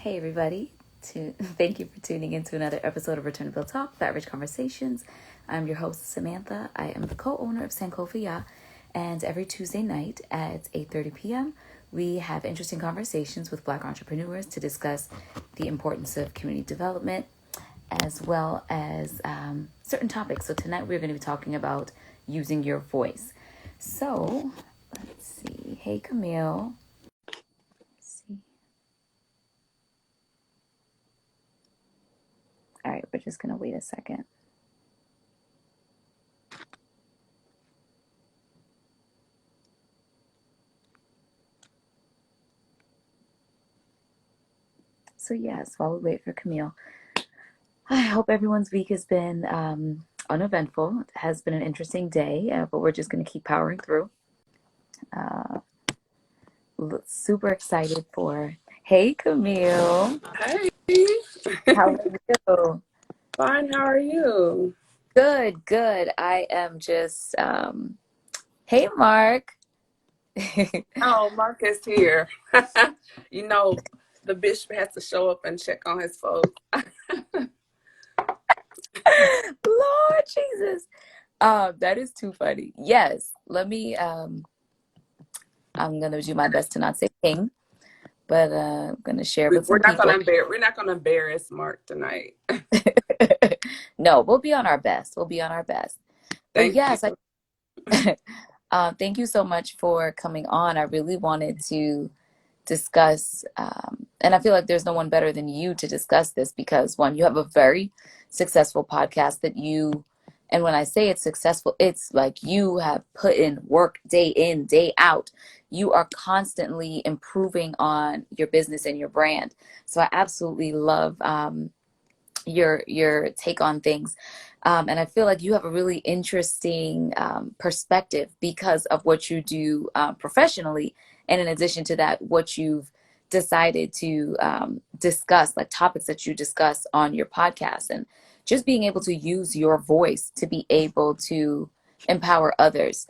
Hey everybody, thank you for tuning in to another episode of Return to Build Talk, Fat Rich Conversations. I'm your host, Samantha. I am the co-owner of Sankofa, and every Tuesday night at 8:30 p.m., we have interesting conversations with Black entrepreneurs to discuss the importance of community development, as well as certain topics. So tonight we're going to be talking about using your voice. So, let's see. Hey, Camille. All right, we're just going to wait a second. So yes, while we wait for Camille, I hope everyone's week has been uneventful. It has been an interesting day, but we're just going to keep powering through. Super excited for... Hey, Camille. Hey. How are you? Fine, how are you? Good. I am just... Hey, Mark. Oh, Mark is here. You know, the bishop has to show up and check on his folks. Lord Jesus. That is too funny. Yes, let me... I'm going to do my best to not say king, but I'm going to share with some people. We're not gonna embarrass Mark tonight. No, we'll be on our best. But yes, thank you so much for coming on. I really wanted to discuss, and I feel like there's no one better than you to discuss this because, one, you have a very successful podcast that you, and when I say it's successful, it's like you have put in work day in, day out. You are constantly improving on your business and your brand. So I absolutely love your take on things. And I feel like you have a really interesting perspective because of what you do professionally. And in addition to that, what you've decided to discuss, like topics that you discuss on your podcast, and just being able to use your voice to be able to empower others.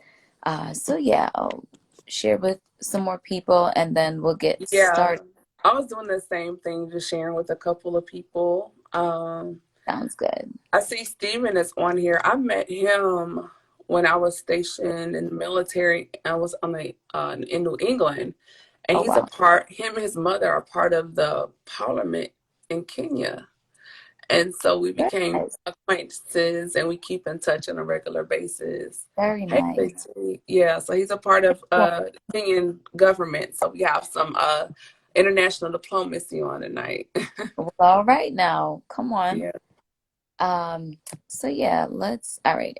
So yeah, I'll share with some more people and then we'll get started. I was doing the same thing, just sharing with a couple of people. Sounds good. I see Steven is on here. I met him when I was stationed in the military. I was on in New England, and he's a part. Him and his mother are part of the parliament in Kenya, and so we became acquaintances, and we keep in touch on a regular basis. Very nice. Yeah, so he's a part of Kenyan government. So we have some international diplomacy on tonight. Well, all right now, come on. Yeah. So yeah, all right,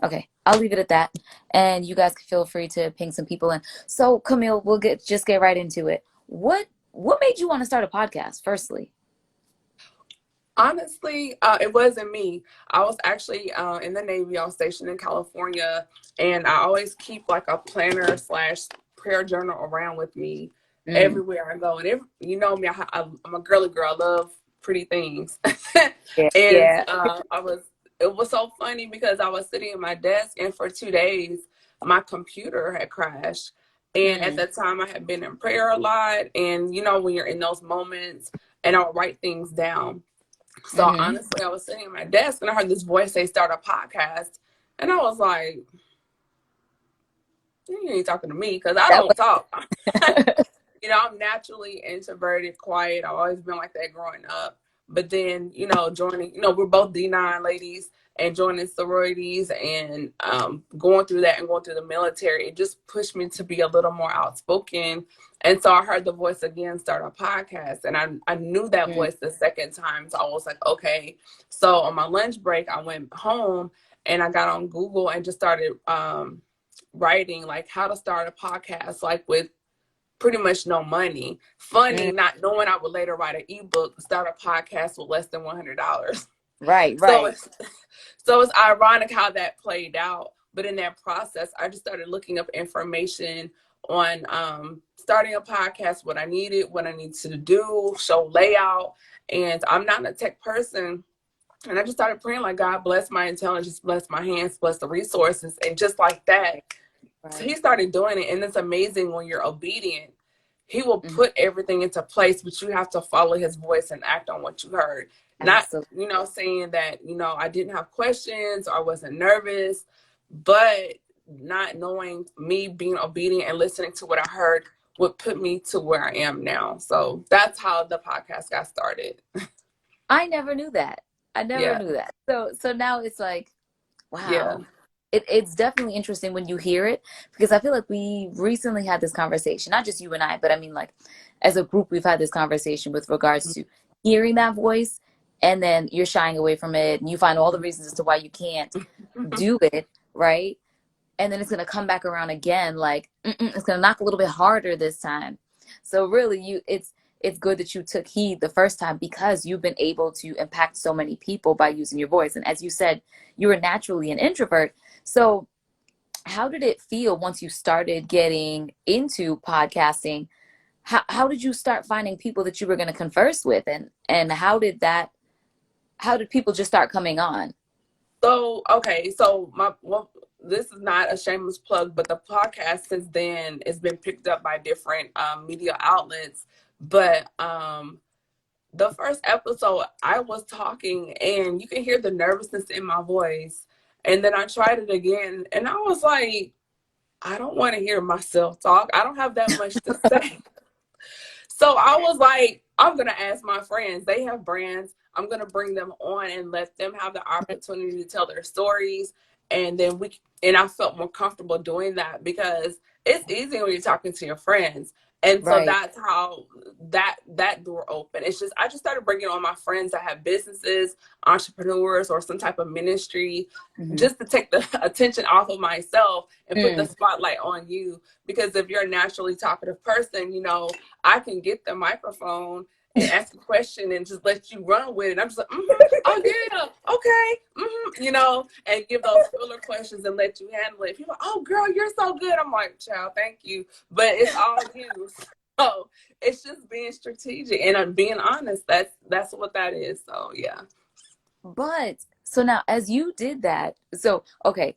okay, I'll leave it at that. And you guys can feel free to ping some people in. So Camille, we'll just get right into it. What made you want to start a podcast, firstly? Honestly, it wasn't me. I was actually in the Navy. I was stationed in California, and I always keep like a planner / prayer journal around with me everywhere I go. And if you know me, I'm a girly girl. I love pretty things. It was so funny because I was sitting at my desk, and for 2 days my computer had crashed. And at that time I had been in prayer a lot, and you know when you're in those moments, and I'll write things down. So honestly, I was sitting at my desk and I heard this voice say start a podcast, and I was like, you ain't talking to me because I don't talk. You know, I'm naturally introverted, quiet. I've always been like that growing up. But then, you know, joining, you know, we're both D9 ladies, and joining sororities and going through that and going through the military, it just pushed me to be a little more outspoken. And so I heard the voice again, start a podcast. And I knew that voice the second time. So I was like, okay. So on my lunch break, I went home and I got on Google and just started writing like how to start a podcast, like with pretty much no money. Funny, not knowing I would later write an ebook, start a podcast with less than $100. Right. So it's ironic how that played out. But in that process, I just started looking up information on starting a podcast, what I needed to do, show layout. And I'm not a tech person. And I just started praying like, God, bless my intelligence, bless my hands, bless the resources. And just like that, so he started doing it. And it's amazing when you're obedient. he will put everything into place, but you have to follow his voice and act on what you heard. Not, Absolutely. saying that, I didn't have questions or I wasn't nervous, but not knowing, me being obedient and listening to what I heard would put me to where I am now. So that's how the podcast got started. I never knew that. I never Yeah. knew that. So now it's like, Yeah. wow. It's definitely interesting when you hear it, because I feel like we recently had this conversation, not just you and I, but I mean, like, as a group, we've had this conversation with regards to hearing that voice, and then you're shying away from it and you find all the reasons as to why you can't do it, right? And then it's going to come back around again, like, it's going to knock a little bit harder this time. So really, it's good that you took heed the first time, because you've been able to impact so many people by using your voice. And as you said, you were naturally an introvert. So how did it feel once you started getting into podcasting? How did you start finding people that you were going to converse with, and how did people just start coming on? So, okay, so this is not a shameless plug, but the podcast since then has been picked up by different media outlets. But the first episode, I was talking, and you can hear the nervousness in my voice. And then I tried it again, and I was like, I don't want to hear myself talk. I don't have that much to say. So I was like, I'm going to ask my friends. They have brands. I'm going to bring them on and let them have the opportunity to tell their stories. And then I felt more comfortable doing that, because it's easy when you're talking to your friends. And so Right. that's how that door opened. I just started bringing on my friends that have businesses, entrepreneurs, or some type of ministry, just to take the attention off of myself and put the spotlight on you. Because if you're a naturally talkative person, I can get the microphone and ask a question and just let you run with it. I'm just like, oh yeah, okay, and give those filler questions and let you handle it. People are, oh girl, you're so good. I'm like, child, thank you. But it's all you. So it's just being strategic and being honest. That's what that is. So yeah. But so now, as you did that, so okay,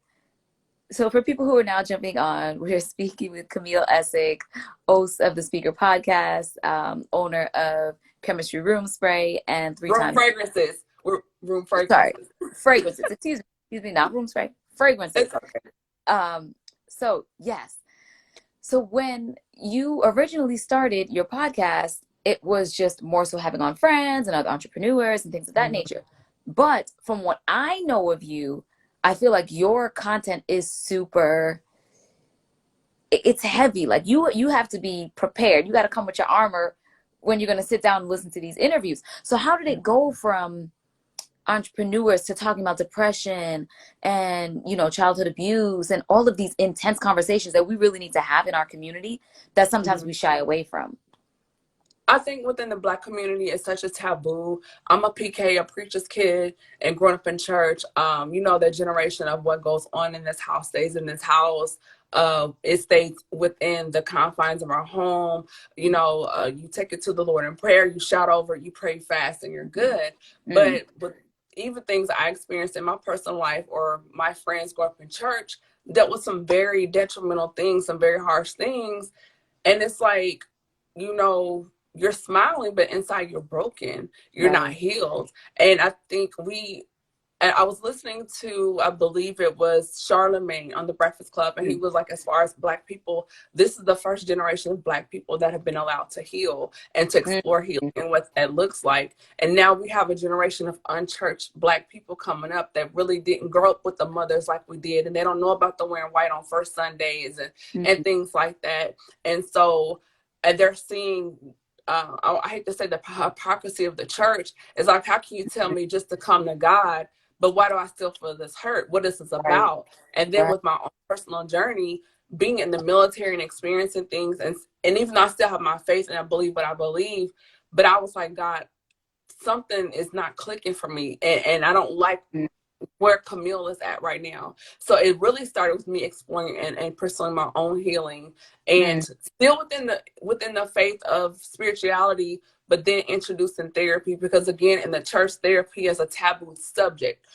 so for people who are now jumping on, we're speaking with Camille Essick, host of the Speaker Podcast, owner of Chemistry Room Spray, and Room fragrances. Room fragrances. Fragrances. Excuse me, not room spray, fragrances. It's okay. So yes. So when you originally started your podcast, it was just more so having on friends and other entrepreneurs and things of that nature. But from what I know of you, I feel like your content is it's heavy. Like you have to be prepared. You got to come with your armor when you're going to sit down and listen to these interviews. So how did it go from entrepreneurs to talking about depression and, childhood abuse and all of these intense conversations that we really need to have in our community that sometimes we shy away from? I think within the Black community, it's such a taboo. I'm a PK, a preacher's kid, and growing up in church, that generation of what goes on in this house stays in this house. It stays within the confines of our home. You take it to the Lord in prayer, you shout over it, you pray fast, and you're good. But even things I experienced in my personal life or my friends growing up in church dealt with some very detrimental things, some very harsh things. And it's like, you're smiling, but inside you're broken. You're not healed. And I think I was listening to, I believe it was Charlemagne on the Breakfast Club, and he was like, as far as Black people, this is the first generation of Black people that have been allowed to heal and to explore healing and what that looks like. And now we have a generation of unchurched Black people coming up that really didn't grow up with the mothers like we did, and they don't know about the wearing white on first Sundays and things like that. And so, and they're seeing, I hate to say the hypocrisy of the church is like, how can you tell me just to come to God, but why do I still feel this hurt? What is this about? And then with my own personal journey, being in the military and experiencing things, and even though I still have my faith and I believe what I believe, but I was like, God, something is not clicking for me, and I don't like where Camille is at right now. So it really started with me exploring and pursuing my own healing, and still within the faith of spirituality, but then introducing therapy, because again, in the church, therapy is a taboo subject,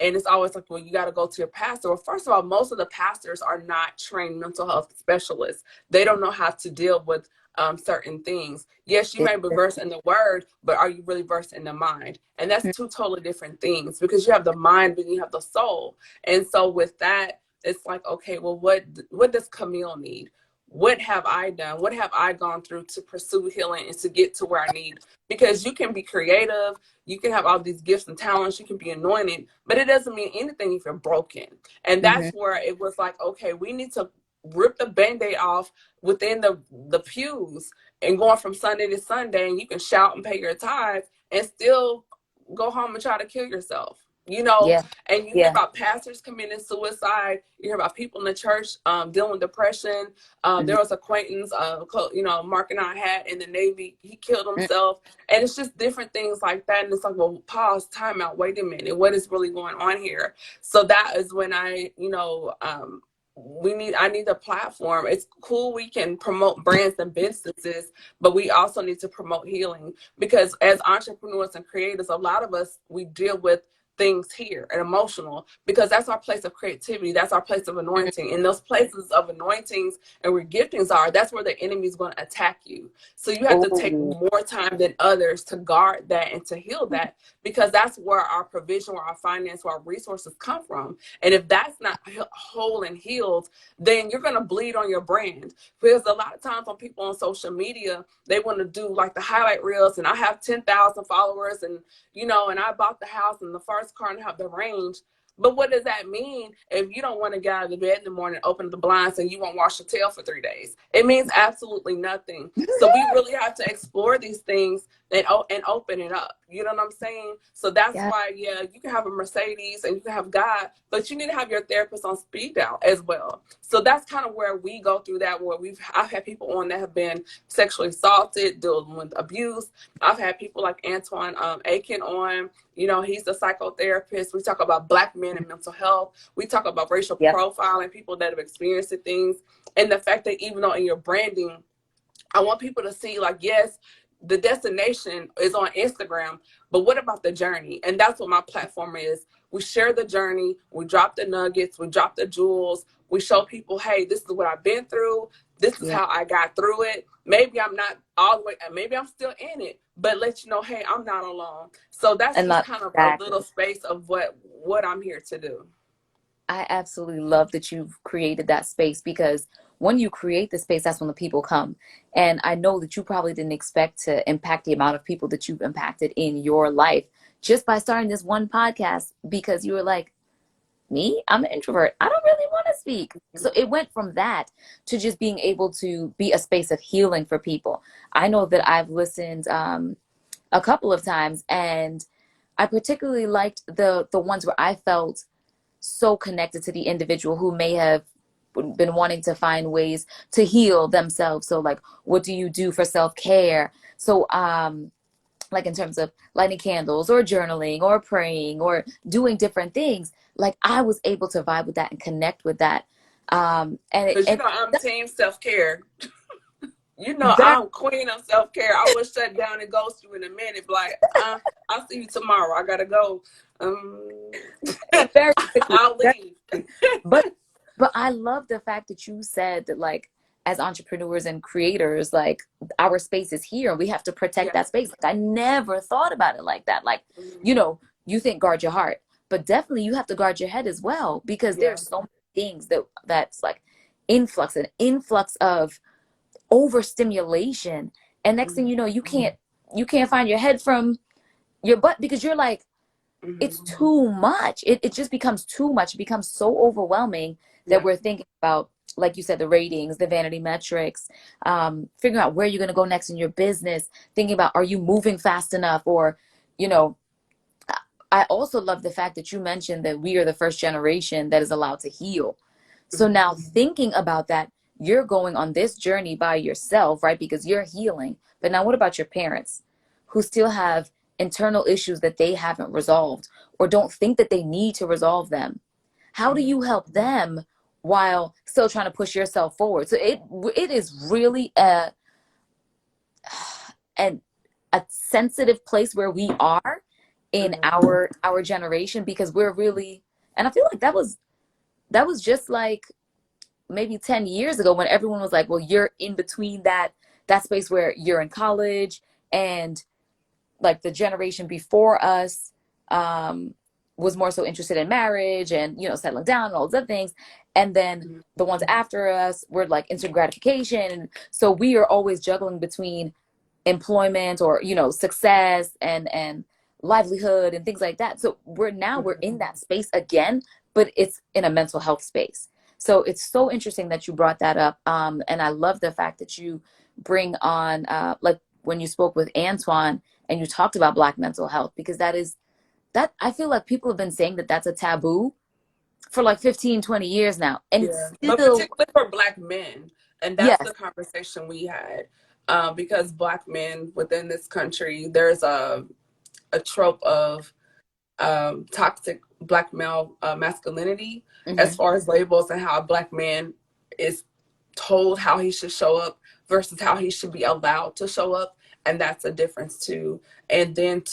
And it's always like, well, you got to go to your pastor. Well, first of all, most of the pastors are not trained mental health specialists. They don't know how to deal with certain things. Yes, you may be versed in the word, but are you really versed in the mind? And that's two totally different things, because you have the mind, but you have the soul. And so with that, it's like, okay, well, what does Camille need? What have I done? What have I gone through to pursue healing and to get to where I need? Because you can be creative, you can have all these gifts and talents, you can be anointed, but it doesn't mean anything if you're broken. And that's where it was like, okay, we need to rip the Band-Aid off within the pews and going from Sunday to Sunday, and you can shout and pay your tithes and still go home and try to kill yourself. You know, and you hear about pastors committing suicide. You hear about people in the church dealing with depression. There was an acquaintance, Mark and I had in the Navy. He killed himself. And it's just different things like that. And it's like, well, pause, time out, wait a minute. What is really going on here? So that is when I need a platform. It's cool we can promote brands and businesses, but we also need to promote healing, because as entrepreneurs and creators, a lot of us, we deal with things here and emotional, because that's our place of creativity, that's our place of anointing. And those places of anointings and where giftings are, that's where the enemy is going to attack you. So you have to take more time than others to guard that and to heal that, because that's where our provision, where our finance, where our resources come from. And if that's not whole and healed, then you're going to bleed on your brand. Because a lot of times when people on social media, they want to do like the highlight reels, and I have 10,000 followers, and and I bought the house and the first car and have the range. But what does that mean if you don't want to get out of the bed in the morning, open the blinds, and you won't wash your tail for 3 days? It means absolutely nothing. So we really have to explore these things and open it up. You know what I'm saying? So that's why, you can have a Mercedes and you can have God, but you need to have your therapist on speed dial as well. So that's kind of where we go through that, where I've had people on that have been sexually assaulted, dealing with abuse. I've had people like Antoine Aiken on. He's a psychotherapist. We talk about Black men and mental health. We talk about racial profiling, people that have experienced things. And the fact that even though in your branding, I want people to see, like, yes, the destination is on Instagram, but what about the journey? And that's what my platform is. We share the journey. We drop the nuggets. We drop the jewels. We show people, hey, this is what I've been through. This is how I got through it. Maybe I'm not all the way, maybe I'm still in it, but let you know, hey, I'm not alone. So that's just kind of a little space of what I'm here to do. I absolutely love that you've created that space, because when you create the space, that's when the people come. And I know that you probably didn't expect to impact the amount of people that you've impacted in your life just by starting this one podcast, because you were like, me, I'm an introvert, I don't really want to speak. So it went from that to just being able to be a space of healing for people. I know that I've listened a couple of times, and I particularly liked the ones where I felt so connected to the individual who may have been wanting to find ways to heal themselves. So like, what do you do for self-care? So like in terms of lighting candles or journaling or praying or doing different things, like I was able to vibe with that and connect with that. And I'm team self-care. I'm queen of self-care. I will shut down and ghost you in a minute. Like, I'll see you tomorrow. I gotta go. Very I'll leave. But I love the fact that you said that, like, as entrepreneurs and creators, like, our space is here and we have to protect that space. Like, I never thought about it like that. Like, you think guard your heart, but definitely you have to guard your head as well, because there's so many things that's like an influx of overstimulation. And next thing you know, you can't find your head from your butt, because you're like, it's too much. It just becomes too much. It becomes so overwhelming that we're thinking about, like you said, the ratings, the vanity metrics, figuring out where you're going to go next in your business, thinking about, are you moving fast enough? Or, I also love the fact that you mentioned that we are the first generation that is allowed to heal. So now thinking about that, you're going on this journey by yourself, right? Because you're healing. But now what about your parents who still have internal issues that they haven't resolved or don't think that they need to resolve them? How do you help them while still trying to push yourself forward? So it is really a sensitive place where we are. in our generation, because we're really, and I feel like that was just like maybe 10 years ago, when everyone was like, well, you're in between that space where you're in college, and like the generation before us was more so interested in marriage and, settling down and all those other things. And then the ones after us were like instant gratification. And so we are always juggling between employment, or, success and livelihood and things like that. So we're in that space again, but it's in a mental health space. So it's so interesting that you brought that up. And I love the fact that you bring on, like when you spoke with Antoine and you talked about Black mental health, because that I feel like people have been saying that that's a taboo for like 15, 20 years now. And it's but still, particularly for Black men. And that's yes. the conversation we had. Because Black men within this country, there's a trope of toxic Black male masculinity, as far as labels, and how a Black man is told how he should show up versus how he should be allowed to show up. And that's a difference too. And then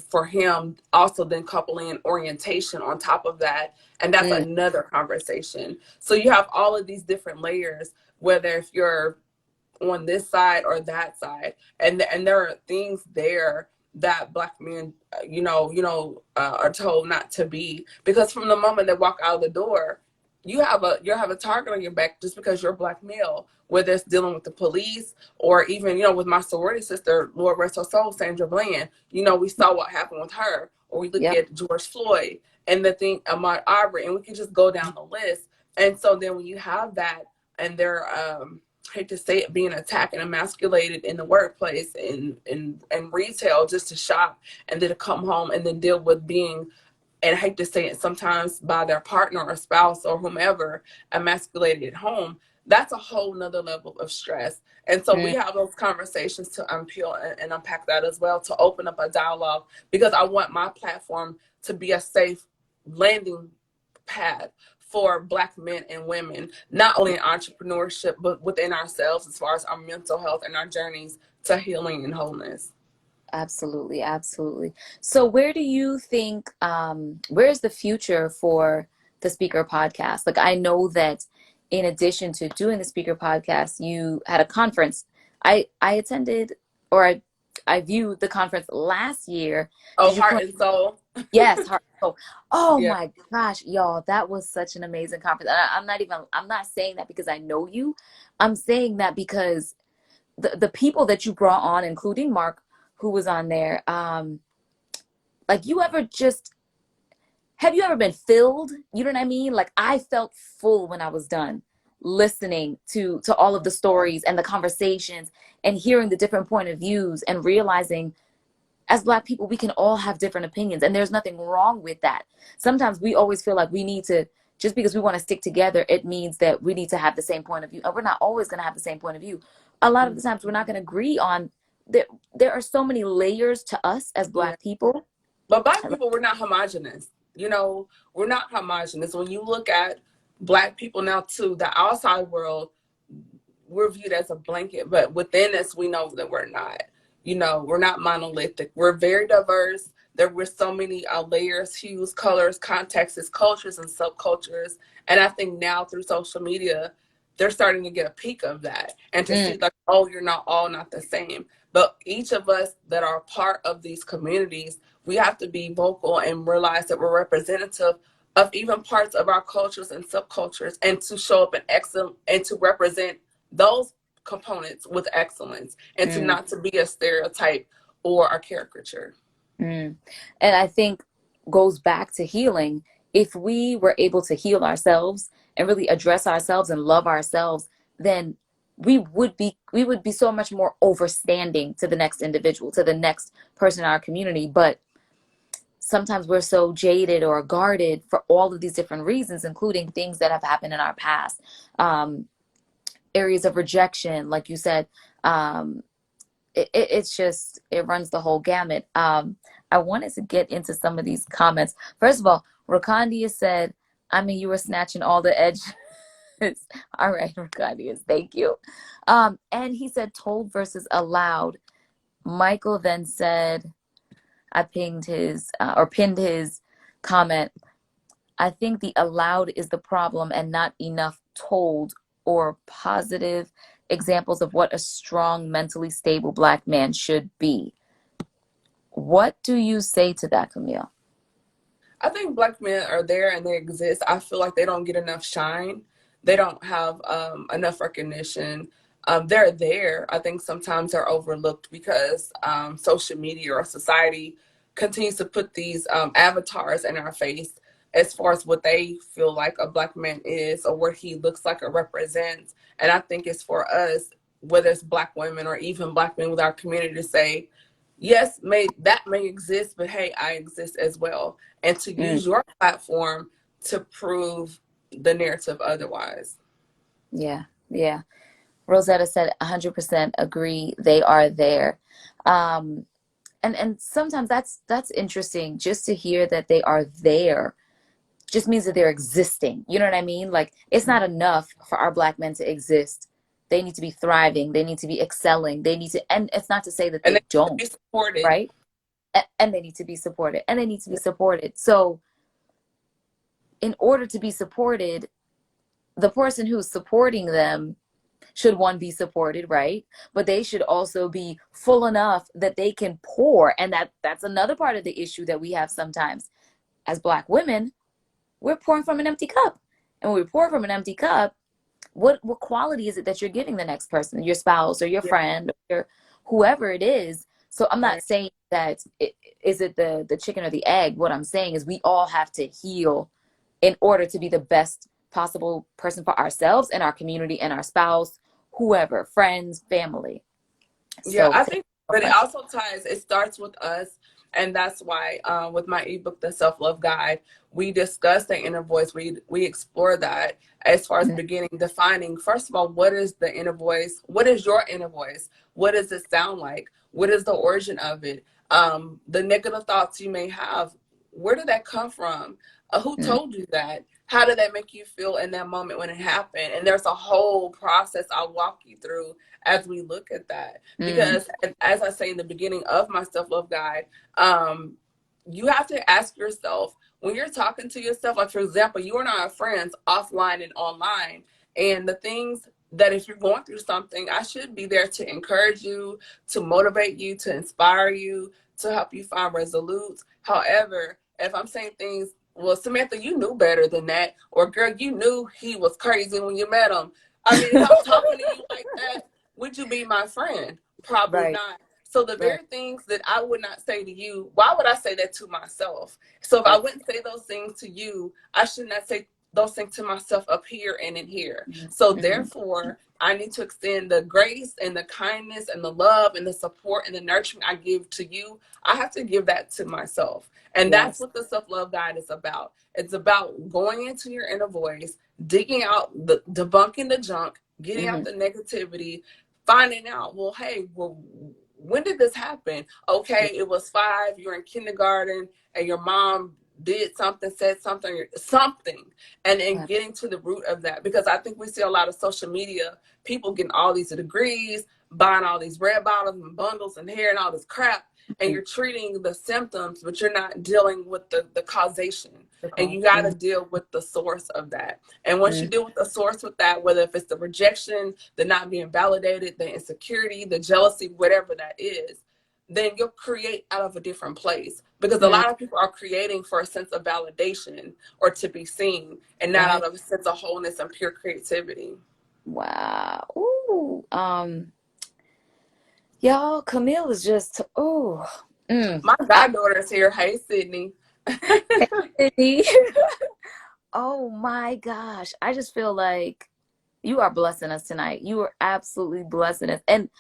for him also then coupling orientation on top of that, and that's another conversation. So you have all of these different layers, whether if you're on this side or that side, and there are things there that Black men are told not to be, because from the moment they walk out of the door, you have a target on your back just because you're a Black male, whether it's dealing with the police or even, with my sorority sister, Lord rest her soul, Sandra Bland. We saw what happened with her, or we look at George Floyd and the thing, Ahmaud Arbery, and we can just go down the list. And so then when you have that, and they're hate to say it, being attacked and emasculated in the workplace, in retail, just to shop, and then to come home and then deal with being, and I hate to say it, sometimes by their partner or spouse or whomever, emasculated at home, that's a whole nother level of stress. And so we have those conversations to unpeel and unpack that as well, to open up a dialogue, because I want my platform to be a safe landing path for Black men and women, not only in entrepreneurship, but within ourselves, as far as our mental health and our journeys to healing and wholeness. Absolutely, absolutely. So where do you think, where's the future for the Speaker Podcast? Like, I know that in addition to doing the Speaker Podcast, you had a conference. I attended, or I viewed the conference last year. Oh, Heart and Soul. Yes, Heart and Soul. Oh Yeah. my gosh, y'all, that was such an amazing conference. And I'm not saying that because I know you. I'm saying that because the people that you brought on, including Mark, who was on there, like, have you ever been filled? You know what I mean? Like, I felt full when I was done listening to all of the stories and the conversations, and hearing the different point of views, and realizing as Black people, we can all have different opinions, and there's nothing wrong with that. Sometimes we always feel like we need to, just because we want to stick together, it means that we need to have the same point of view. And we're not always going to have the same point of view. A lot of the times we're not going to agree on, there are so many layers to us as Black people. But Black people, we're not homogenous. We're not homogenous. When you look at Black people now too, the outside world, we're viewed as a blanket, but within us, we know that we're not. We're not monolithic. We're very diverse. There were so many layers, hues, colors, contexts, cultures, and subcultures. And I think now through social media, they're starting to get a peek of that, and to see like, oh, you're not all not the same. But each of us that are part of these communities, we have to be vocal and realize that we're representative of even parts of our cultures and subcultures, and to show up in excellence and to represent those components with excellence, and to not to be a stereotype or a caricature. And I think goes back to healing. If we were able to heal ourselves and really address ourselves and love ourselves, then we would be so much more overstanding to the next individual, to the next person in our community. But sometimes we're so jaded or guarded for all of these different reasons, including things that have happened in our past, areas of rejection, like you said. It's just, it runs the whole gamut. I wanted to get into some of these comments. First of all, Rakandia said, I mean, you were snatching all the edges. All right, Rakandia, thank you. And he said, told versus allowed. Michael then said, I pinged his or pinned his comment. I think the allowed is the problem and not enough told or positive examples of what a strong, mentally stable Black man should be. What do you say to that, Camille? I think Black men are there and they exist. I feel like they don't get enough shine. They don't have enough recognition. They're there. I think sometimes they're overlooked because social media or society continues to put these avatars in our face as far as what they feel like a Black man is or what he looks like or represents. And I think it's for us, whether it's Black women or even Black men with our community, to say, yes, that may exist, but hey, I exist as well, and to use your platform to prove the narrative otherwise. Yeah, yeah. Rosetta said 100% agree. They are there. And sometimes that's interesting just to hear that they are there just means that they're existing. You know what I mean? Like it's not enough for our Black men to exist. They need to be thriving. They need to be excelling. They need to, and it's not to say that And they they need to don't, be supported. right? And they need to be supported. And they need to be supported. So in order to be supported, the person who's supporting them should one be supported, right? But they should also be full enough that they can pour. And that's another part of the issue that we have sometimes as Black women. We're pouring from an empty cup. And when we pour from an empty cup, what quality is it that you're giving the next person, your spouse or your Yeah. friend or whoever it is? So I'm not Right. saying that is it the chicken or the egg. What I'm saying is we all have to heal in order to be the best possible person for ourselves and our community and our spouse, whoever, friends, family. Yeah, So I thank think, you so but it much. also ties, it starts with us. And that's why with my ebook, The Self-Love Guide, we discuss the inner voice. We explore that as far as Mhm. beginning, defining, first of all, what is the inner voice? What is your inner voice? What does it sound like? What is the origin of it? The negative thoughts you may have, where did that come from? Who Mhm. told you that? How did that make you feel in that moment when it happened? And there's a whole process I'll walk you through as we look at that. Mhm. Because as I say in the beginning of my self-love guide, um, you have to ask yourself when you're talking to yourself, like for example, you and I are friends offline and online, and the things that if you're going through something, I should be there to encourage you, to motivate you, to inspire you, to help you find resolute. However, if I'm saying things, well, Samantha, you knew better than that, or girl, you knew he was crazy when you met him. I mean, if I'm talking to you like that, would you be my friend? Probably Right, not. So the right. very things that I would not say to you, why would I say that to myself? So if I That's wouldn't say those things to you, I should not say those things to myself up here and in here. mhm. So Mhm. therefore, I need to extend the grace and the kindness and the love and the support and the nurturing I give to you. I have to give that to myself. And that's Yes. what the self-love guide is about. It's about going into your inner voice, digging out the debunking the junk, getting out Hmm. the negativity, finding out, well, hey, well, when did this happen? Yeah. Okay, it was 5, you're in kindergarten, and your mom did something, said something, and then Yeah. getting to the root of that. Because I think we see a lot of social media, people getting all these degrees, buying all these red bottles and bundles and hair and all this crap, and Mhm. you're treating the symptoms, but you're not dealing with the causation. The And cause. you got to Mhm. deal with the source of that. And once you Mhm. deal with the source with that, whether if it's the rejection, the not being validated, the insecurity, the jealousy, whatever that is, then you'll create out of a different place. Because a Mhm. lot of people are creating for a sense of validation or to be seen, and not Right. out of a sense of wholeness and pure creativity. Wow. Ooh. Y'all, Camille is just My I, goddaughter is here. Hey, Sydney. Sydney. Oh my gosh. I just feel like you are blessing us tonight. You are absolutely blessing us. And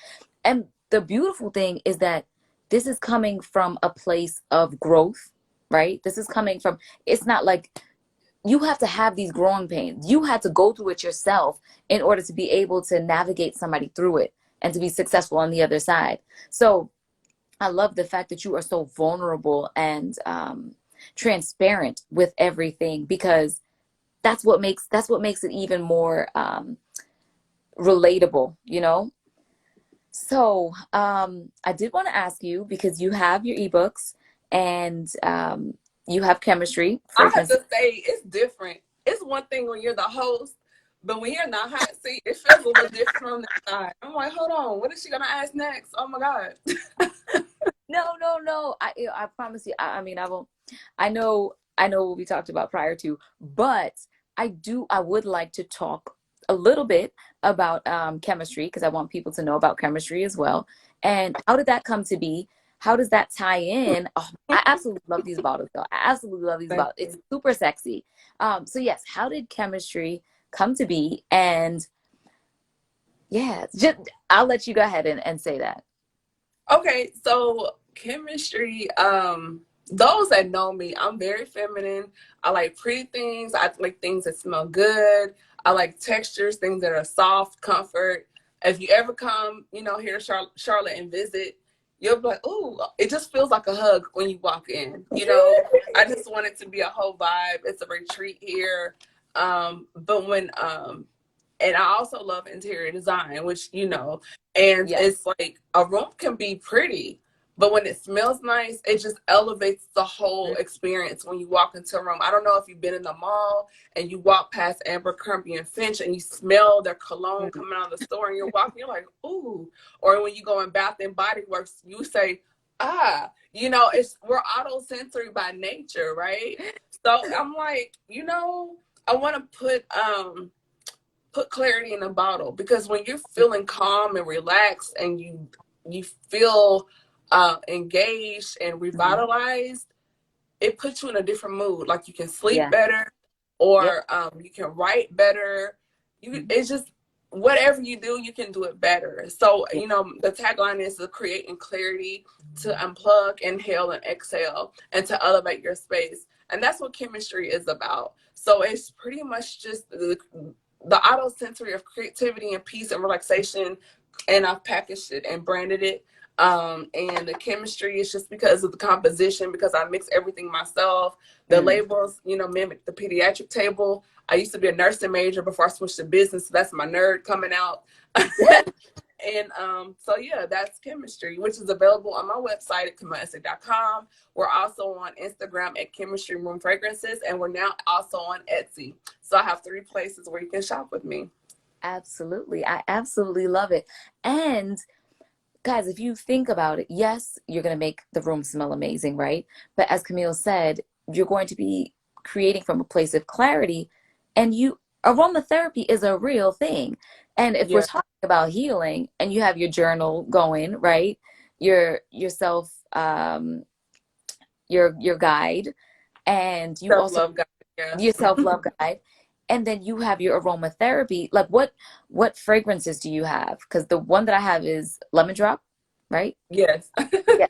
the beautiful thing is that this is coming from a place of growth, right? This is coming from, it's not like you have to have these growing pains. You had to go through it yourself in order to be able to navigate somebody through it and to be successful on the other side. So I love the fact that you are so vulnerable and transparent with everything because that's what makes it even more relatable, you know? So I did want to ask you because you have your ebooks and you have chemistry, I have fragrance. to say, it's different. It's one thing when you're the host, but when you're in the hot seat, it feels a little different on the side. I'm like, hold on, what is she gonna ask next? Oh my god. No. I promise you. I mean, I won't. I know what we talked about prior to, but I would like to talk a little bit about chemistry because I want people to know about chemistry as well. And how did that come to be? How does that tie in? Oh, I absolutely love these bottles, though. I absolutely love these Thank bottles. It's you. super sexy. So yes, how did chemistry come to be? And yeah, just I'll let you go ahead and say that. Okay, so chemistry, those that know me, I'm very feminine. I like pretty things. I like things that smell good. I like textures, things that are soft, comfort. If you ever come, here to Charlotte and visit, you'll be like, "Ooh, it just feels like a hug when you walk in." I just want it to be a whole vibe. It's a retreat here. But when and I also love interior design, which and Yes. it's like a room can be pretty, but when it smells nice, it just elevates the whole experience when you walk into a room. I don't know if you've been in the mall and you walk past Abercrombie and Finch and you smell their cologne Mhm. coming out of the store and you're walking, you're like, ooh. Or when you go in Bath and Body Works, you say, ah, we're auto sensory by nature, right? So I'm like, I want to put clarity in a bottle, because when you're feeling calm and relaxed and you feel engaged and Mhm. revitalized, it puts you in a different mood. Like you can sleep Yeah. better, Yep. or you can write better. Mhm. It's just whatever you do, you can do it better. So Yeah. the tagline is to create clarity, to unplug, inhale, and exhale, and to elevate your space. And that's what chemistry is about. So it's pretty much just the auto sensory of creativity and peace and relaxation. And I've packaged it and branded it. And the chemistry is just because of the composition, because I mix everything myself. The Mm. labels, mimic the pediatric table. I used to be a nursing major before I switched to business, so that's my nerd coming out. And so yeah, that's chemistry, which is available on my website at CamilleEssick.com. We're also on Instagram at Chemistry Room Fragrances, and we're now also on Etsy. So I have 3 places where you can shop with me. Absolutely. I absolutely love it. And guys, if you think about it, yes, you're going to make the room smell amazing, right? But as Camille said, you're going to be creating from a place of clarity, and aromatherapy is a real thing. And if we're Yeah, talking about healing and you have your journal going, right? Yourself, your guide, and you self also love, guys. Yeah. your self-love guide, and then you have your aromatherapy. Like what fragrances do you have? Because the one that I have is lemon drop, right? Yes. Yeah.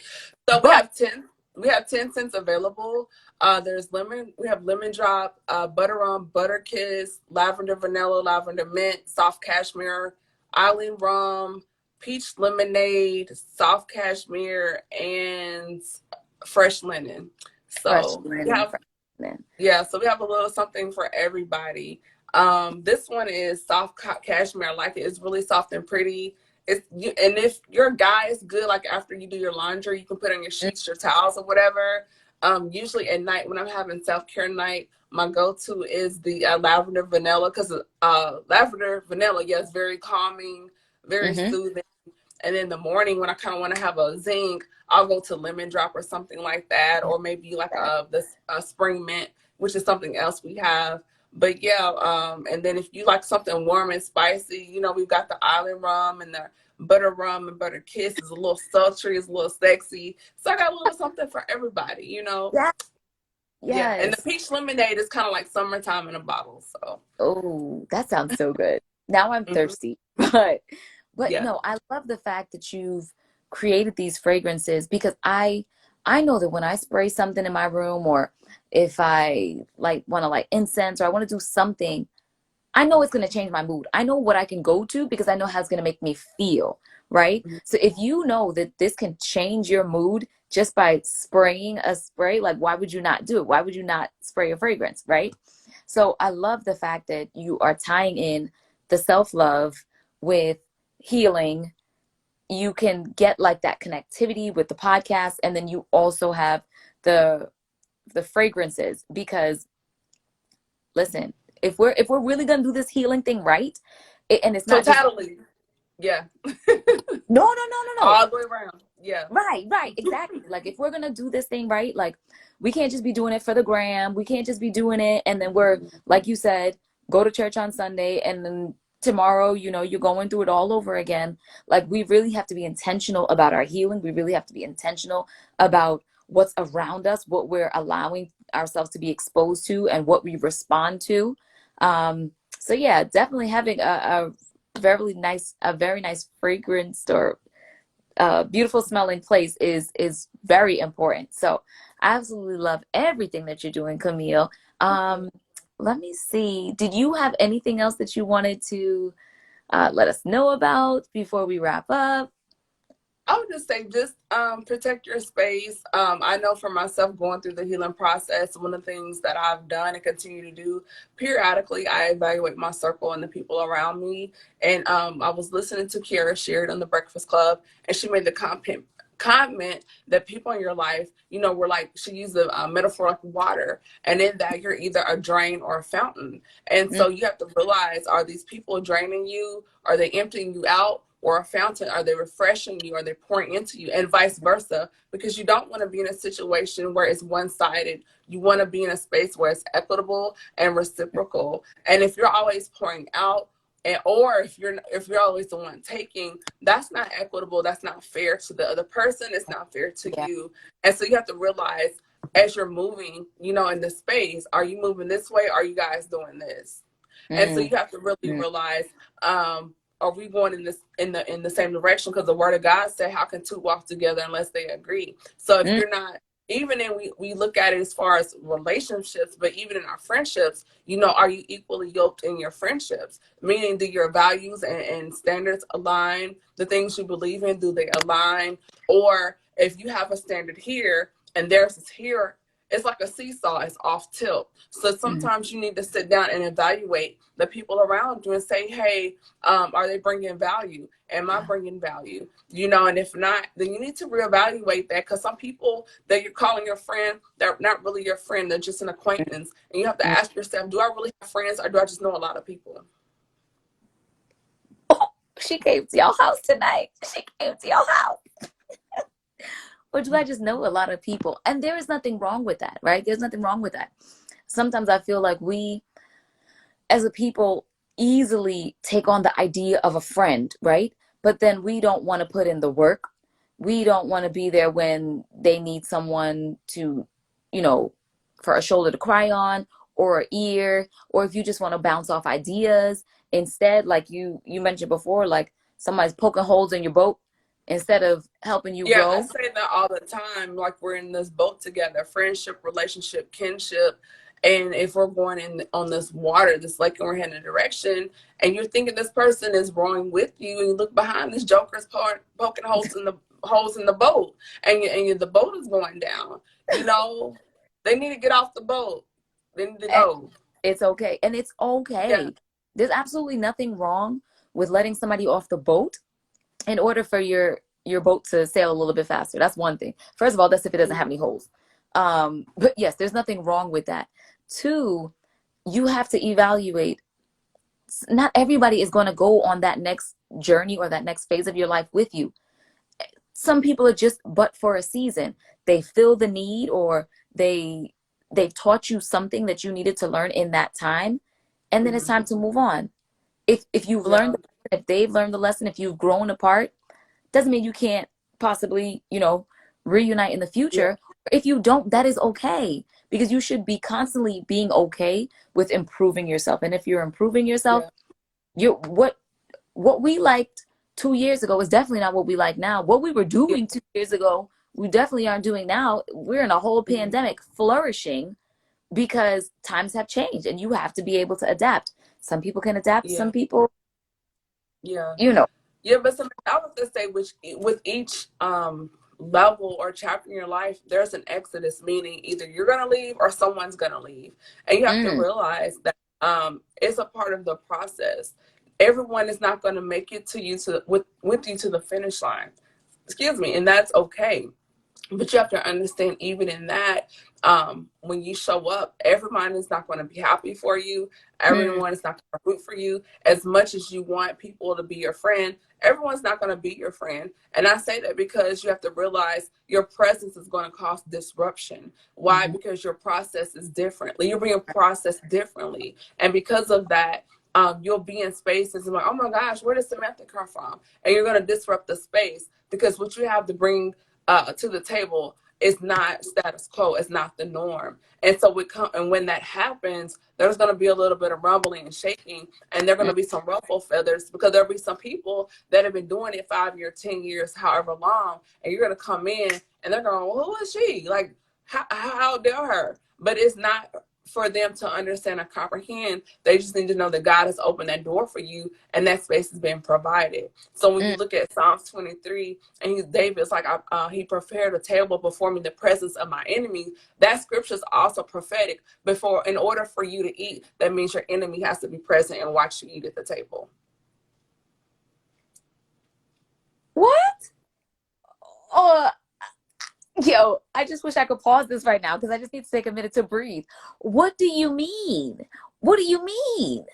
So we But have 10. We have 10 scents available. There's lemon. We have lemon drop, butter rum, butter kiss, lavender vanilla, lavender mint, soft cashmere, island rum, peach lemonade, soft cashmere, and fresh linen. fresh So we linen, have fresh linen. Yeah, so we have a little something for everybody. This one is soft cashmere. I like it. It's really soft and pretty. And if your guy is good, like after you do your laundry, you can put on your Mm, sheets, your towels, or whatever. Usually at night when I'm having self care night, my go to is the lavender vanilla, because lavender vanilla, yes, very calming, very mm-hmm. soothing. And in the morning, when I kind of want to have a zing, I'll go to lemon drop or something like that, or maybe like a spring mint, which is something else we have. But yeah, and then if you like something warm and spicy, we've got the island rum and the butter rum and butter kiss is a little sultry, is a little sexy. So I got a little something for everybody. Yeah. Yeah, and the Yes. peach lemonade is kind of like summertime in a bottle. So Oh, that sounds so good. Now I'm mhm. thirsty. But Yeah. no, I love the fact that you've created these fragrances because I know that when I spray something in my room, or if I like want to like incense, or I want to do something, I know it's going to change my mood. I know what I can go to because I know how it's going to make me feel, right? So if you know that this can change your mood just by spraying a spray, like why would you not do it? Why would you not spray a fragrance, right? So I love the fact that you are tying in the self-love with healing you can get like that connectivity with the podcast, and then you also have the fragrances. Because listen, if we're really gonna do this healing thing right, and it's not just Totality. Yeah. no. All the way around. Yeah. Right, exactly. Like if we're gonna do this thing right, like we can't just be doing it for the gram. We can't just be doing it and then we're, like you said, go to church on Sunday and then tomorrow, you're going through it all over again. Like we really have to be intentional about our healing. We really have to be intentional about what's around us, what we're allowing ourselves to be exposed to, and what we respond to. So yeah, definitely having a very nice fragrance or beautiful smelling place is very important. So I absolutely love everything that you're doing, Camille. Let me see. Did you have anything else that you wanted to let us know about before we wrap up? I would just say, just protect your space. I know for myself, going through the healing process, one of the things that I've done and continue to do periodically, I evaluate my circle and the people around me. And I was listening to Kiara Sheard on the Breakfast Club, and she made the comment that people in your life, were like, she used the metaphor like water, and in that you're either a drain or a fountain. And Mm, so you have to realize, are these people draining you? Are they emptying you out? Or a fountain, are they refreshing you? Are they pouring into you? And vice versa, because you don't want to be in a situation where it's one-sided. You want to be in a space where it's equitable and reciprocal. And if you're always pouring out, or if you're always the one taking, that's not equitable. That's not fair to the other person. It's not fair to yeah. you. And so you have to realize, as you're moving, in the space, are you moving this way? Are you guys doing this? And so Mm, you have to really mm, realize, are we going in the same direction? Because the word of God said, how can two walk together unless they agree? So if mm, you're not, even in, we look at it as far as relationships, but even in our friendships, are you equally yoked in your friendships? Meaning, do your values and standards align? The things you believe in, do they align? Or if you have a standard here and theirs is here, it's like a seesaw, it's off tilt. So mm, sometimes you need to sit down and evaluate the people around you and say, hey, are they bringing value? Am I bringing value? And if not, then you need to reevaluate that, because some people that you're calling your friend, they're not really your friend. They're just an acquaintance. And you have to mm. ask yourself, do I really have friends, or do I just know a lot of people? Oh, she came to your house tonight. She came to your house. Or do I just know a lot of people? And there is nothing wrong with that, right? There's nothing wrong with that. Sometimes I feel like we as a people easily take on the idea of a friend, right? But then we don't want to put in the work. We don't want to be there when they need someone to, you know, for a shoulder to cry on, or an ear, or if you just want to bounce off ideas. Instead, like you mentioned before, like somebody's poking holes in your boat instead of helping you Yeah, I grow. say that all the time. Like, we're in this boat together, friendship, relationship, kinship. And if we're going in on this water, this lake, and we're heading a direction, and you're thinking this person is rowing with you, and you look behind, this joker's poking holes in the boat, and the boat is going down. They need to get off the boat. They need to And go. it's okay. And it's Yeah, okay. There's absolutely nothing wrong with letting somebody off the boat in order for your boat to sail a little bit faster. That's one thing. First of all, that's if it doesn't have any holes. But yes, there's nothing wrong with that. Two, you have to evaluate. Not everybody is going to go on that next journey or that next phase of your life with you. Some people are just but for a season. They feel the need, or they've taught you something that you needed to learn in that time, and then it's time to move on. If you've learned, yeah, if they've learned the lesson, if you've grown apart, doesn't mean you can't possibly, reunite in the yeah, future. If you don't, that is okay, because you should be constantly being okay with improving yourself. And if you're improving yourself, yeah, you what we liked 2 years ago is definitely not what we like now. What we were yeah. doing 2 years ago, we definitely aren't doing now. We're in a whole Mhm. pandemic flourishing because times have changed and you have to be able to adapt. Some people can adapt, some Yeah, people, yeah. you know. Yeah, but I would just say, which with each level or chapter in your life, there's an exodus, meaning either you're gonna leave or someone's gonna leave, and you have to Mm, realize that it's a part of the process. everyone is not going to make it to you with you to the finish line. Excuse me, and that's okay. But you have to understand, even in that, when you show up, everyone is not going to be happy for you. Everyone is not going to root for you. As much as you want people to be your friend, everyone's not going to be your friend. And I say that because you have to realize your presence is going to cause disruption. Why? Because your process is different. You're being processed differently. And because of that, you'll be in spaces and like, oh my gosh, where did Samantha come from? And you're going to disrupt the space because what you have to bring to the table is not status quo. It's not the norm. And so and when that happens, there's going to be a little bit of rumbling and shaking, and there are going to be some ruffle feathers because there'll be some people that have been doing it 5 years, 10 years, however long, and you're going to come in and they're going, well, who is she? Like, how dare her? But it's not for them to understand and comprehend. They just need to know that God has opened that door for you and that space has been provided. So when you look at Psalms 23 and David's like, he prepared a table before me in the presence of my enemies. That scripture is also prophetic. In order for you to eat, that means your enemy has to be present and watch you eat at the table. What? Oh, yo, I just wish I could pause this right now because I just need to take a minute to breathe. What do you mean? What do you mean?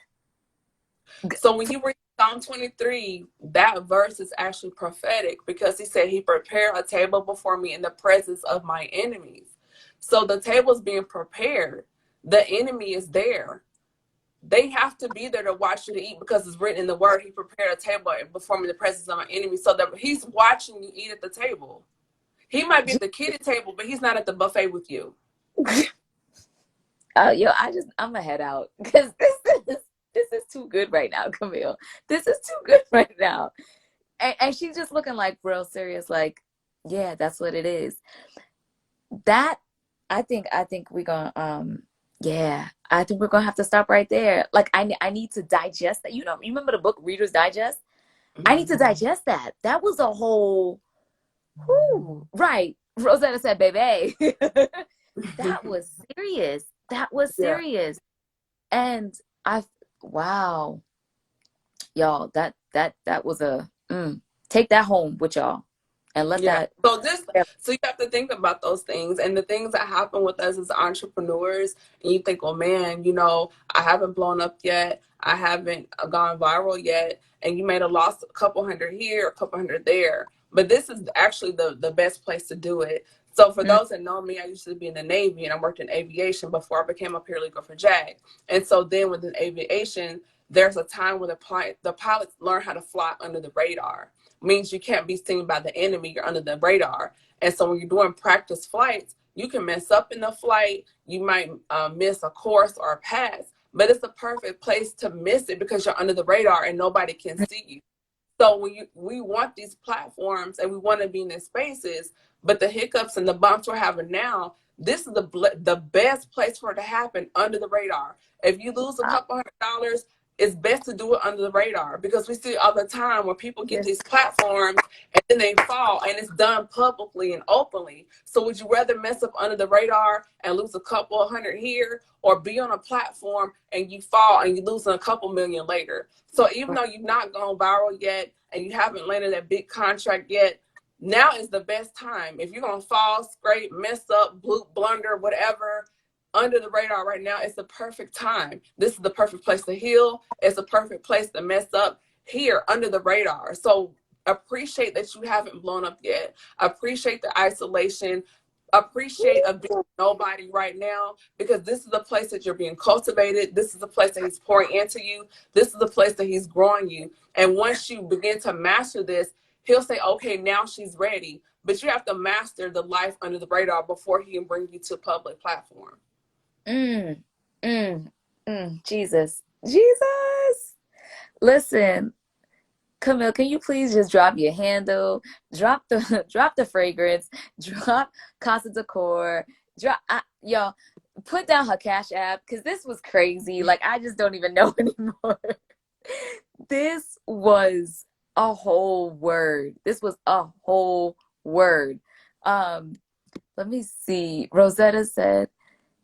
So when you read Psalm 23, that verse is actually prophetic because he said he prepared a table before me in the presence of my enemies. So the table is being prepared. The enemy is there. They have to be there to watch you to eat because it's written in the word. He prepared a table before me in the presence of my enemies, so that he's watching you eat at the table. He might be at the kiddie table, but he's not at the buffet with you. Yo, I'm gonna head out because this is too good right now, Camille. This is too good right now. And she's just looking like real serious, like, yeah, that's what it is. That I think we're gonna yeah, I think we're gonna have to stop right there. Like I need to digest that. You remember the book Reader's Digest? I need to digest that. That was a whole right. Rosetta said, baby. That was serious. That was serious. Yeah. And wow. Y'all, that was take that home with y'all and let that. So you have to think about those things and the things that happen with us as entrepreneurs. And you think, oh man, I haven't blown up yet. I haven't gone viral yet. And you may have lost a couple hundred here, a couple hundred there. But this is actually the best place to do it. So for those that know me, I used to be in the Navy and I worked in aviation before I became a paralegal for JAG. And so then within aviation, there's a time when the pilots learn how to fly under the radar. Means you can't be seen by the enemy. You're under the radar. And so when you're doing practice flights, you can mess up in the flight. You might miss a course or a pass, but it's the perfect place to miss it because you're under the radar and nobody can see you. So we want these platforms and we want to be in these spaces, but the hiccups and the bumps we're having now, this is the best place for it to happen, under the radar. If you lose a couple $100, it's best to do it under the radar because we see all the time where people get these platforms and then they fall and it's done publicly and openly. So would you rather mess up under the radar and lose a couple hundred here, or be on a platform and you fall and you lose a couple million later? So even though you've not gone viral yet and you haven't landed that big contract yet, now is the best time. If you're going to fall, scrape, mess up, blunder, whatever, under the radar right now, it's the perfect time. This is the perfect place to heal. It's a perfect place to mess up, here under the radar. So appreciate that you haven't blown up yet. Appreciate the isolation. Appreciate being nobody right now, because this is the place that you're being cultivated. This is the place that he's pouring into you. This is the place that he's growing you. And once you begin to master this, he'll say, okay, now she's ready. But you have to master the life under the radar before he can bring you to a public platform. Jesus. Listen, Camille, can you please just drop your handle, drop the fragrance, drop Casa Decor, y'all, put down her Cash App, because this was crazy. Like, I just don't even know anymore. This was a whole word. Let me see. Rosetta said,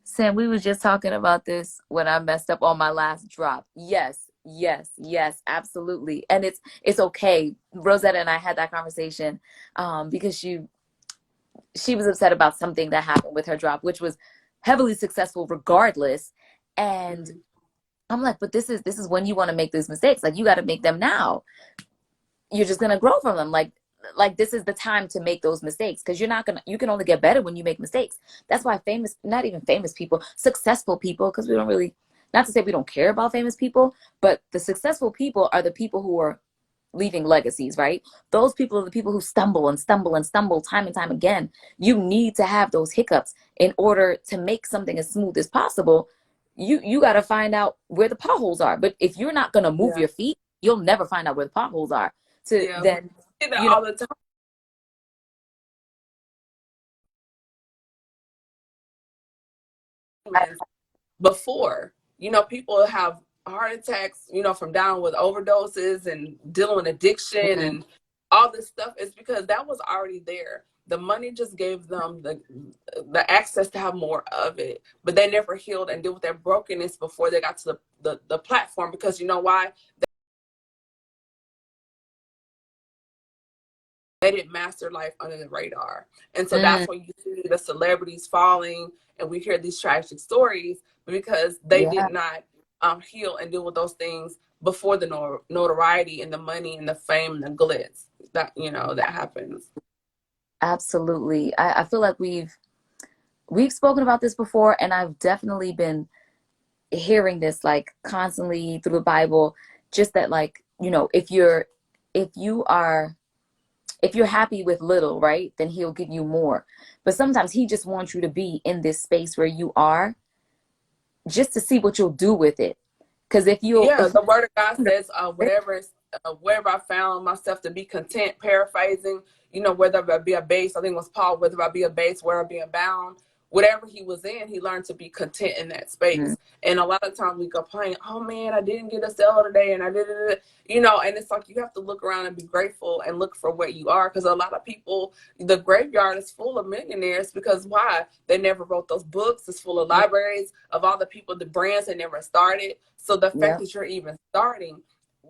Sam, we was just talking about this when I messed up on my last drop. Yes, Yes, yes, absolutely. And it's okay. Rosetta and I had that conversation because she was upset about something that happened with her drop, which was heavily successful regardless. And Mm-hmm. I'm like, but this is when you want to make these mistakes. Like you got to make them now. You're just gonna grow from them. Like this is the time to make those mistakes because you can only get better when you make mistakes. That's why famous, not even famous people, successful people, because we don't really, not to say we don't care about famous people, but the successful people are the people who are leaving legacies, right? Those people are the people who stumble and stumble and stumble time and time again. You need to have those hiccups in order to make something as smooth as possible. You got to find out where the potholes are. But if you're not going to move Yeah. your feet, you'll never find out where the potholes are. To Yeah. We then, see that you know, all the I, time. Before, people have heart attacks, from down with overdoses and dealing with addiction mhm, and all this stuff. Is because that was already there. The money just gave them the access to have more of it, but they never healed and deal with their brokenness before they got to the platform. Because you know why? They didn't master life under the radar. And so mm, that's when you see the celebrities falling and we hear these tragic stories because they yeah, did not heal and deal with those things before the notoriety and the money and the fame and the glitz that happens. absolutely. I feel like we've spoken about this before, and I've definitely been hearing this like constantly through the Bible, just that like, if you are if you're happy with little, right, then he'll give you more. But sometimes he just wants you to be in this space where you are just to see what you'll do with it. Because if you Yeah, if the word of God you says, wherever I found myself to be content, paraphrasing, whether I be a base, I think it was Paul, whether I be a base, where I be bound, whatever he was in, he learned to be content in that mm, space. And a lot of times we complain, oh man, I didn't get a sale today and I did it, and it's like you have to look around and be grateful and look for what you are. Because a lot of people, the graveyard is full of millionaires because why? They never wrote those books. It's full of libraries of all the people, the brands that never started. So the fact yeah, that you're even starting,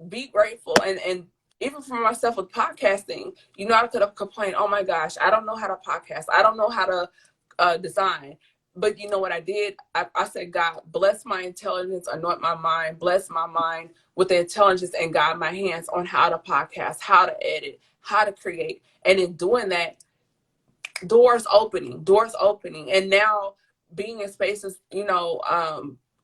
be grateful. And even for myself with podcasting, I could have complained, oh my gosh, I don't know how to podcast. I don't know how to design. But you know what I did? I said, God, bless my intelligence, anoint my mind, bless my mind with the intelligence, and guide my hands on how to podcast, how to edit, how to create. And in doing that, doors opening. And now being in spaces,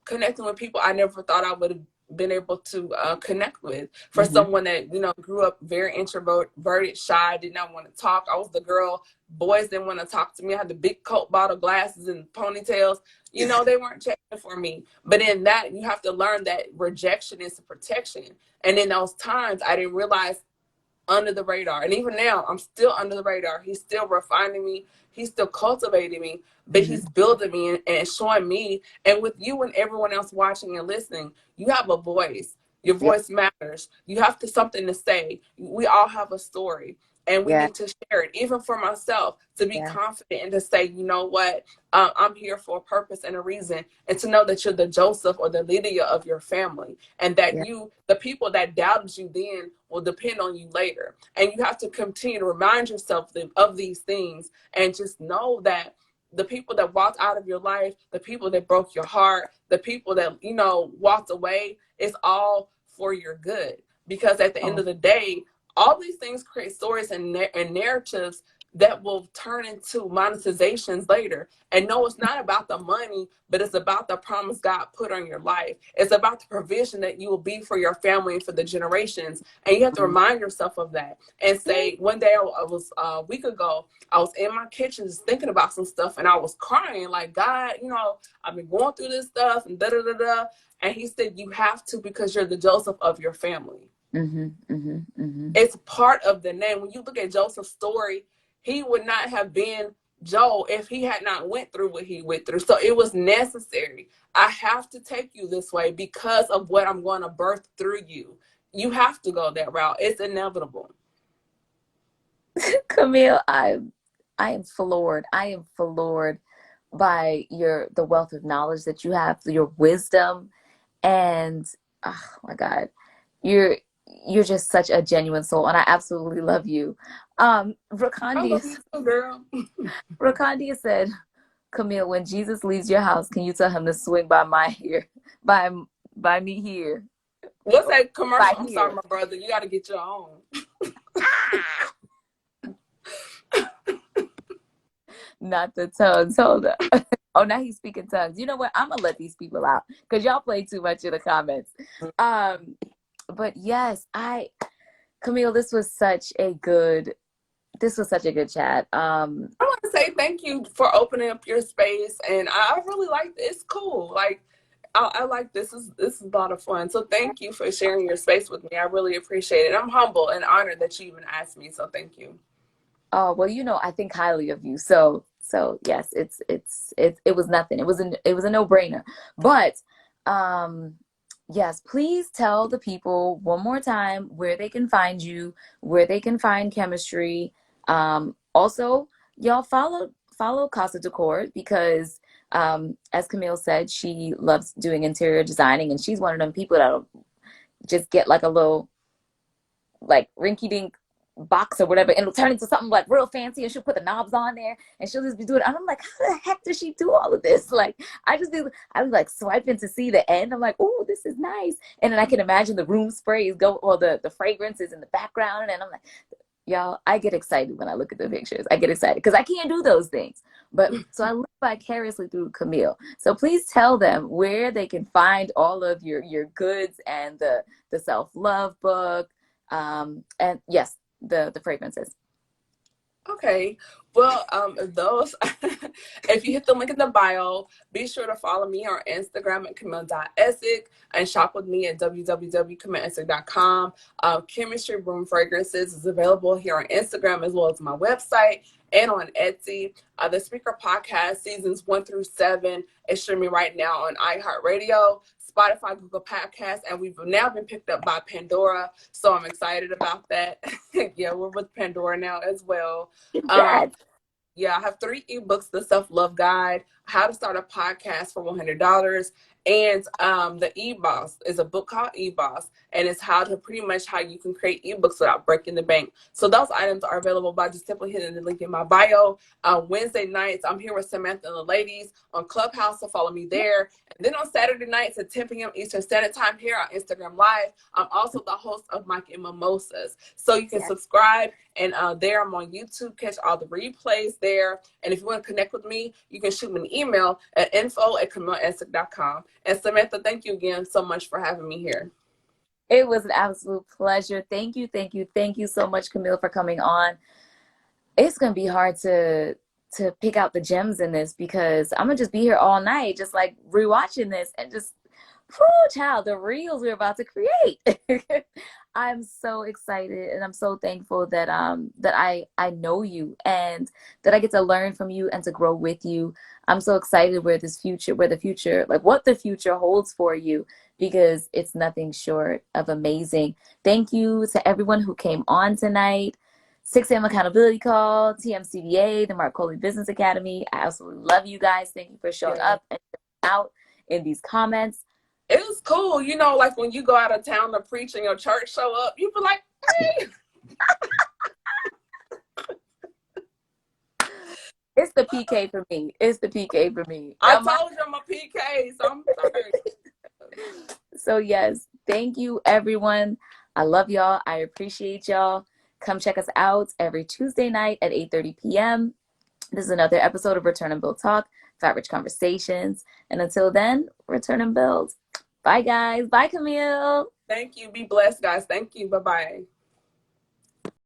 connecting with people I never thought I would have been able to connect with. For hmm, someone that, grew up very introverted, shy, did not want to talk. I was the girl, boys didn't want to talk to me. I had the big Coke bottle glasses and ponytails. They weren't checking for me. But in that, you have to learn that rejection is a protection. And in those times, I didn't realize under the radar. And even now, I'm still under the radar. He's still refining me. He's still cultivating me, but hmm, he's building me and showing me. And with you and everyone else watching and listening, you have a voice. Your yeah, voice matters. You have something to say. We all have a story, and we yeah, need to share it. Even for myself, to be yeah, confident and to say, you know what, I'm here for a purpose and a reason, and to know that you're the Joseph or the Lydia of your family, and that yeah, the people that doubted you then will depend on you later. And you have to continue to remind yourself of these things, and just know that the people that walked out of your life, the people that broke your heart, the people that walked away, it's all for your good. Because at the end oh, of the day, all these things create stories and narratives that will turn into monetizations later. And no, it's not about the money, but it's about the promise God put on your life. It's about the provision that you will be for your family and for the generations. And you have to mm, remind yourself of that. And say, one day I was a week ago, I was in my kitchen just thinking about some stuff, and I was crying like, God, I've been going through this stuff and da da da da. And he said, you have to, because you're the Joseph of your family. mm-hmm, mm-hmm, mm-hmm. It's part of the name. When you look at Joseph's story, he would not have been Joe if he had not went through what he went through. So it was necessary. I have to take you this way because of what I'm going to birth through you. You have to go that route. It's inevitable. Camille, I am floored. I am floored by the wealth of knowledge that you have, your wisdom, and oh my God, you're just such a genuine soul, and I absolutely love you. I love you too, girl. Rakandia said, Camille, when Jesus leaves your house, can you tell him to swing by my here, by by me here, What's that commercial? by I'm sorry, here? my brother. You got to get your own. Not the tongues. Hold up. Oh, now he's speaking tongues. You know what? I'm gonna let these people out because y'all play too much in the comments. Um, but yes, Camille, this was such a good chat. I want to say thank you for opening up your space, and I really like it. It's cool. Like I like this. This is a lot of fun. So thank you for sharing your space with me. I really appreciate it. I'm humble and honored that you even asked me. So thank you. Oh, well, I think highly of you. So yes, it was nothing. It was a no-brainer. But yes, please tell the people one more time where they can find you, where they can find chemistry. Also, y'all follow Casa Decor because as Camille said, she loves doing interior designing, and she's one of them people that'll just get like a little like rinky dink box or whatever, and it'll turn into something like real fancy, and she'll put the knobs on there, and she'll just be doing it. And I'm like, how the heck does she do all of this? Like, I was like swiping to see the end. I'm like, oh, this is nice. And then I can imagine the room sprays go, or the fragrances in the background. And I'm like, y'all, I get excited when I look at the pictures. I get excited because I can't do those things. But so I live vicariously through Camille. So please tell them where they can find all of your goods and the self-love book. And yes, the fragrances. Okay. Well, those, if you hit the link in the bio, be sure to follow me on Instagram at Camille.Essick and shop with me at www.camilleessick.com. Chemistry Room Fragrances is available here on Instagram as well as my website and on Etsy. The Speaker Podcast seasons 1 through 7 is streaming right now on iHeartRadio, Spotify, Google Podcasts, and we've now been picked up by Pandora, so I'm excited about that. Yeah, we're with Pandora now as well. Yeah, I have 3 ebooks: The Self-Love Guide, How to Start a Podcast for $100, and the E-Boss is a book called E-Boss, and it's how you can create ebooks without breaking the bank. So those items are available by just simply hitting the link in my bio. Wednesday nights, I'm here with Samantha and the ladies on Clubhouse, so follow me there. And then on Saturday nights at 10 p.m. Eastern Standard Time here on Instagram Live, I'm also the host of Mike and Mimosas. So you can subscribe, and there I'm on YouTube, catch all the replays there. And if you want to connect with me, you can shoot me an email at info@CamilleEssick.com. And Samantha, thank you again so much for having me here. It was an absolute pleasure. Thank you so much, Camille, for coming on. It's gonna be hard to pick out the gems in this because I'm gonna just be here all night, just like rewatching this and just, child, the reels we're about to create. I'm so excited and I'm so thankful that I know you and that I get to learn from you and to grow with you. I'm so excited where the future, like what the future holds for you, because it's nothing short of amazing. Thank you to everyone who came on tonight. 6 a.m. Accountability Call, TMCDA, the Mark Coley Business Academy. I absolutely love you guys. Thank you for showing up and out in these comments. It was cool. You know, like when you go out of town to preach and your church show up, you be like, hey. It's the PK for me. I told you I'm a PK, so I'm sorry. So yes, thank you everyone. I love y'all. I appreciate y'all. Come check us out every Tuesday night at 8:30 p.m. This is another episode of Return and Build Talk, Fat Rich Conversations. And until then, return and build. Bye guys. Bye Camille. Thank you. Be blessed, guys. Thank you. Bye-bye.